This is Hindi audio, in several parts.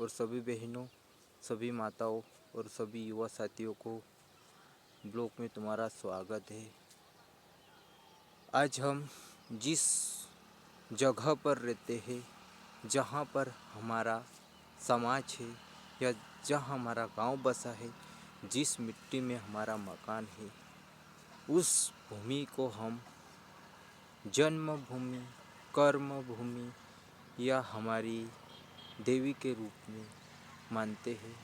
और सभी बहनों, सभी माताओं और सभी युवा साथियों को ब्लॉग में तुम्हारा स्वागत है। आज हम जिस जगह पर रहते हैं, जहाँ पर हमारा समाज है या जहाँ हमारा गांव बसा है, जिस मिट्टी में हमारा मकान है, उस भूमि को हम जन्मभूमि, कर्म भूमि या हमारी देवी के रूप में मानते हैं।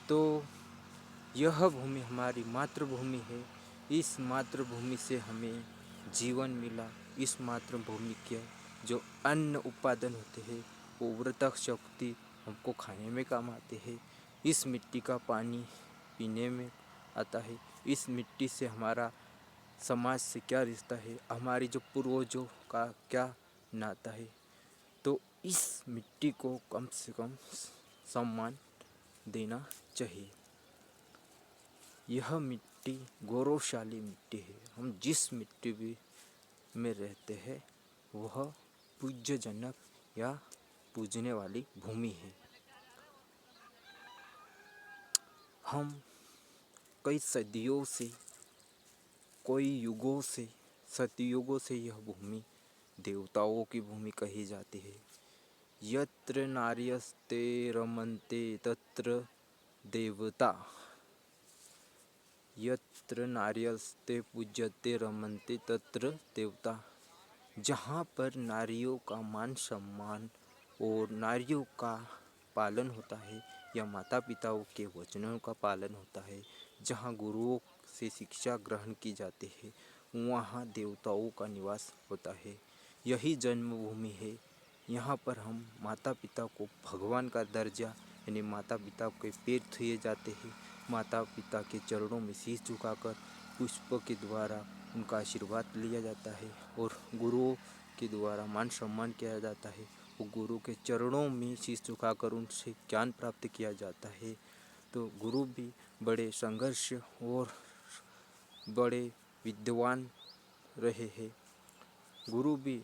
तो यह भूमि हमारी मातृभूमि है। इस मातृभूमि से हमें जीवन मिला। इस मातृभूमि के जो अन्न उत्पादन होते हैं वो उर्वरक शक्ति हमको खाने में काम आते हैं। इस मिट्टी का पानी पीने में आता है। इस मिट्टी से हमारा समाज से क्या रिश्ता है, हमारी जो पूर्वजों का क्या नाता है। तो इस मिट्टी को कम से कम सम्मान देना चाहिए। यह मिट्टी गौरवशाली मिट्टी है। हम जिस मिट्टी में रहते हैं वह पूज्यजनक या पूजने वाली भूमि है। हम कई सदियों से, कई युगों से, सतयुगों से यह भूमि देवताओं की भूमि कही जाती है। यत्र नार्यस्ते रमन्ते तत्र देवता, यत्र नार्यस्ते पूज्यते रमन्ते तत्र देवता। जहाँ पर नारियों का मान सम्मान और नारियों का पालन होता है या माता पिताओं के वचनों का पालन होता है, जहाँ गुरुओं से शिक्षा ग्रहण की जाती है, वहाँ देवताओं का निवास होता है। यही जन्मभूमि है। यहाँ पर हम माता पिता को भगवान का दर्जा यानी माता पिता के पैर छुए जाते हैं। माता पिता के चरणों में शीश झुकाकर पुष्प के द्वारा उनका आशीर्वाद लिया जाता है और गुरुओं के द्वारा मान सम्मान किया जाता है। वो गुरु के चरणों में शीश झुकाकर उनसे ज्ञान प्राप्त किया जाता है। तो गुरु भी बड़े संघर्ष और बड़े विद्वान रहे हैं। गुरु भी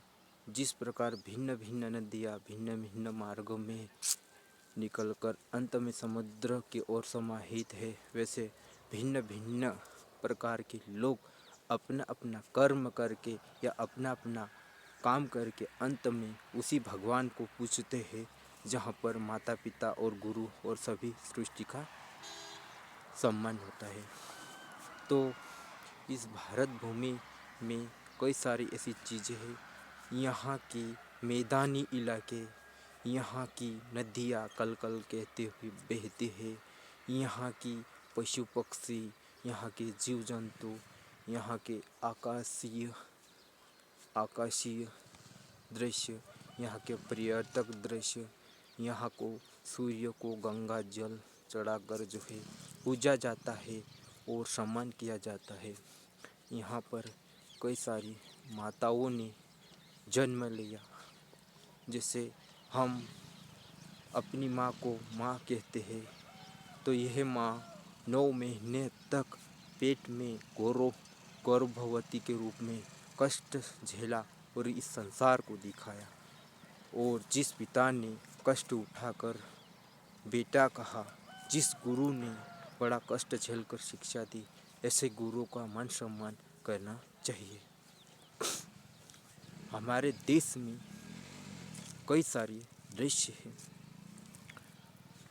जिस प्रकार भिन्न भिन्न नदियाँ भिन्न भिन्न मार्गों में निकलकर अंत में समुद्र की ओर समाहित है, वैसे भिन्न भिन्न प्रकार के लोग अपना अपना कर्म करके या अपना अपना काम करके अंत में उसी भगवान को पूजते हैं, जहाँ पर माता पिता और गुरु और सभी सृष्टि का सम्मान होता है। तो इस भारत भूमि में कई सारी ऐसी चीज़ें हैं। यहाँ की मैदानी इलाके, यहाँ की नदियाँ कल कल कहते हुए बहती है। यहाँ की पशु पक्षी, यहाँ के जीव जंतु, यहाँ के आकाशीय दृश्य, यहाँ के पर्यटक दृश्य, यहाँ को सूर्य को गंगा जल चढ़ाकर जो है पूजा जाता है और सम्मान किया जाता है। यहाँ पर कई सारी माताओं ने जन्म लिया। जैसे हम अपनी माँ को माँ कहते हैं, तो यह माँ 9 महीने तक पेट में गर्भवती के रूप में कष्ट झेला और इस संसार को दिखाया। और जिस पिता ने कष्ट उठाकर बेटा कहा, जिस गुरु ने बड़ा कष्ट झेलकर शिक्षा दी, ऐसे गुरुओं का मान सम्मान करना चाहिए। हमारे देश में कई सारे दृश्य हैं।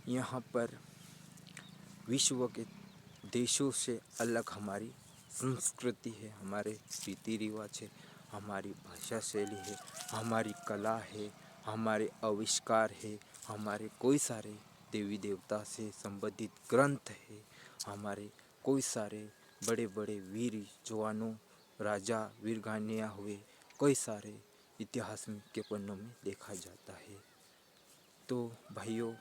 यहाँ पर विश्व के देशों से अलग हमारी संस्कृति है, हमारे रीति रिवाज है, हमारी भाषा शैली है, हमारी कला है, हमारे आविष्कार है, हमारे कोई सारे देवी देवता से संबंधित ग्रंथ है, हमारे कोई सारे बड़े बड़े वीर जवानों, राजा वीरगानियाँ हुए, कई सारे इतिहास के पन्नों में देखा जाता है। तो भाइयों,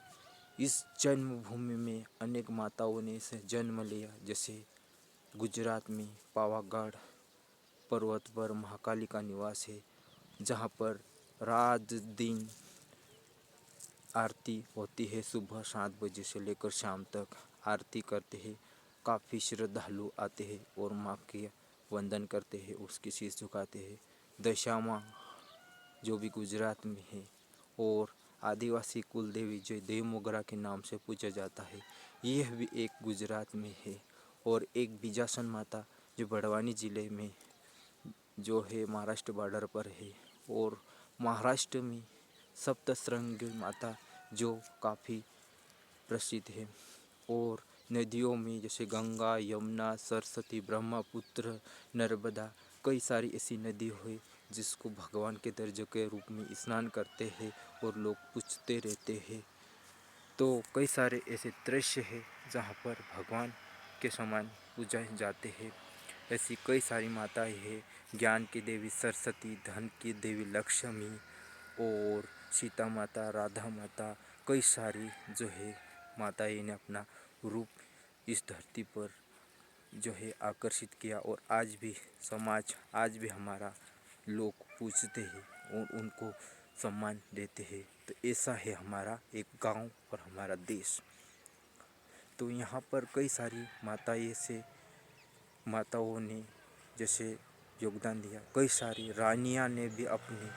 इस जन्मभूमि में अनेक माताओं ने इसे जन्म लिया। जैसे गुजरात में पावागढ़ पर्वत पर महाकाली का निवास है, जहाँ पर रात दिन आरती होती है। सुबह 7 बजे से लेकर शाम तक आरती करते हैं। काफ़ी श्रद्धालु आते हैं और माँ के वंदन करते हैं, उसकी शीश झुकाते हैं। दशामा जो भी गुजरात में है, और आदिवासी कुल देवी जो देव मोगरा के नाम से पूजा जाता है, यह भी एक गुजरात में है। और एक बिजासन माता जो बड़वानी ज़िले में जो है महाराष्ट्र बॉर्डर पर है। और महाराष्ट्र में सप्तशृंगी माता जो काफ़ी प्रसिद्ध है। और नदियों में जैसे गंगा, यमुना, सरस्वती, ब्रह्मपुत्र, नर्मदा, कई सारी ऐसी नदी है जिसको भगवान के दर्जे के रूप में स्नान करते हैं और लोग पूजते रहते हैं। तो कई सारे ऐसे दृश्य हैं जहाँ पर भगवान के समान पूजाए जाते हैं। ऐसी कई सारी माताएं हैं, ज्ञान की देवी सरस्वती, धन की देवी लक्ष्मी और सीता माता, राधा माता, कई सारी जो है माताएं ने अपना रूप इस धरती पर जो है आकर्षित किया। और आज भी समाज, आज भी हमारा लोग पूजते हैं और उनको सम्मान देते हैं। तो ऐसा है हमारा एक गांव और हमारा देश। तो यहाँ पर कई सारी माताओं ने जैसे योगदान दिया। कई सारी रानियाँ ने भी अपनी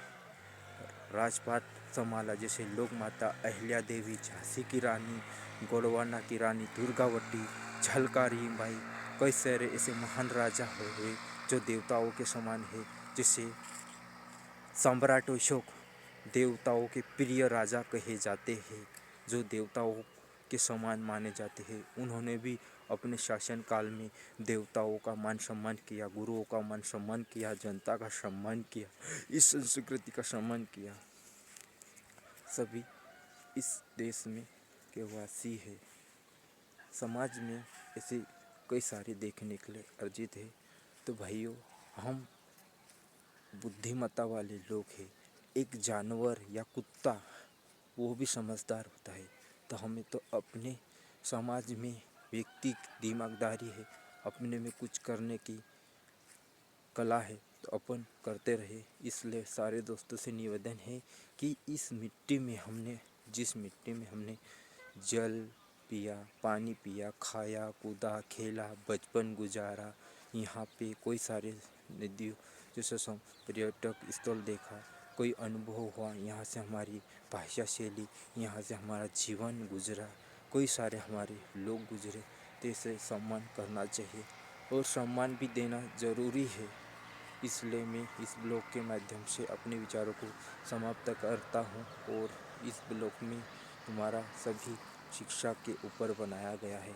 राजपाट संभाला, जैसे लोक माता अहिल्या देवी, झांसी की रानी, गोंडवाना की रानी दुर्गावती, झलकारी बाई, कई सारे ऐसे महान राजा हुए जो देवताओं के समान है। जैसे सम्राट अशोक देवताओं के प्रिय राजा कहे जाते हैं, जो देवताओं के समान माने जाते हैं। उन्होंने भी अपने शासन काल में देवताओं का मान सम्मान किया, गुरुओं का मान सम्मान किया, जनता का सम्मान किया, इस संस्कृति का सम्मान किया। सभी इस देश में के वासी है। समाज में ऐसे कई सारे देखने के लिए अर्जित है। तो भाइयों, हम बुद्धिमत्ता वाले लोग हैं। एक जानवर या कुत्ता वो भी समझदार होता है। तो हमें तो अपने समाज में व्यक्ति की दिमागदारी है, अपने में कुछ करने की कला है तो अपन करते रहे। इसलिए सारे दोस्तों से निवेदन है कि इस मिट्टी में जिस मिट्टी में हमने जल पिया, पानी पिया, खाया, कूदा, खेला, बचपन गुजारा, यहाँ पे कोई सारे नदियों जैसे पर्यटक स्थल देखा, कोई अनुभव हुआ, यहाँ से हमारी भाषा शैली, यहाँ से हमारा जीवन गुजरा, कोई सारे हमारे लोग गुजरे, तो इसे सम्मान करना चाहिए और सम्मान भी देना ज़रूरी है। इसलिए मैं इस ब्लॉग के माध्यम से अपने विचारों को समाप्त करता हूँ। और इस ब्लॉग में हमारा सभी शिक्षा के ऊपर बनाया गया है।